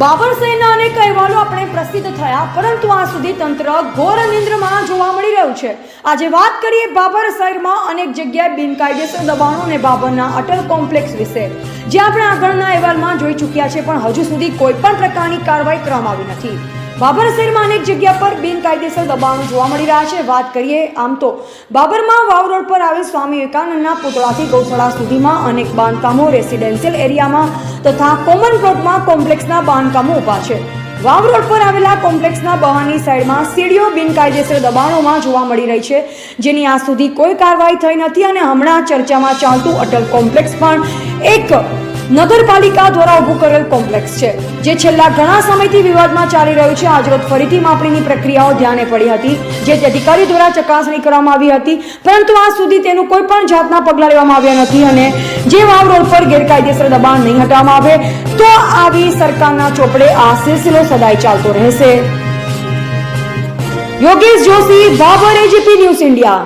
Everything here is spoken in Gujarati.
બાબર શહેરના અનેક અહેવાલો આપણે પ્રસિદ્ધ થયા, પરંતુ આ સુધી તંત્ર ઘોર નિંદ્રામાં જોવા મળી રહ્યું છે. આજે વાત કરીએ બાબર શહેરમાં અનેક જગ્યાએ બિનકાયદેસર દબાણો અને બાબરના અટલ કોમ્પ્લેક્સ વિશે, જે આપણે આગળના અહેવાલમાં જોઈ ચૂક્યા છે, પણ હજુ સુધી કોઈ પણ પ્રકારની કાર્યવાહી કરવામાં આવી નથી. બાબર શહેરમાં અનેક જગ્યા પર બિનકાયદેસર દબાણો જોવા મળી રહ્યા છે. વાત કરીએ આમ તો બાબરમાં વાવ રોડ પર આવેલ સ્વામી વિવેકાનંદના પુતળાથી ગૌશાળા સુધીમાં અનેક બાંધકામો રેસિડેન્શિયલ એરિયામાં તથા કોમન પ્લોટમાં કોમ્પ્લેક્સના બાંધકામો ઊભા છે. વાવ રોડ પર આવેલા કોમ્પ્લેક્સના બહારની સાઈડમાં સીડીઓ બિનકાયદેસર દબાણોમાં જોવા મળી રહી છે, જેની આજ સુધી કોઈ કાર્યવાહી થઈ નથી. અને હમણાં ચર્ચામાં ચાલતું અટલ કોમ્પ્લેક્સ પણ એક નગરપાલિકા દ્વારા ઊભું કરેલ કોમ્પ્લેક્સ છે, જે છેલ્લા ઘણા સમયથી વિવાદમાં ચાલી રહ્યું છે. આજરોજ ફરીથી માપણીની પ્રક્રિયાઓ ધ્યાને પડી હતી, જે અધિકારી દ્વારા ચકાસણી કરવામાં આવી હતી, પરંતુ આજ સુધી તેનું કોઈ પણ જાતના પગલાં લેવામાં આવ્યા નથી. અને જે વાવ રોડ પર ગેરકાયદેસર દબાણ નહીં હટાવવામાં આવે તો આવી સરકારના ચોપડે આ સિલસિલો સદાય ચાલતો રહેશે. Yogesh Joshi, Babar, AGP news India.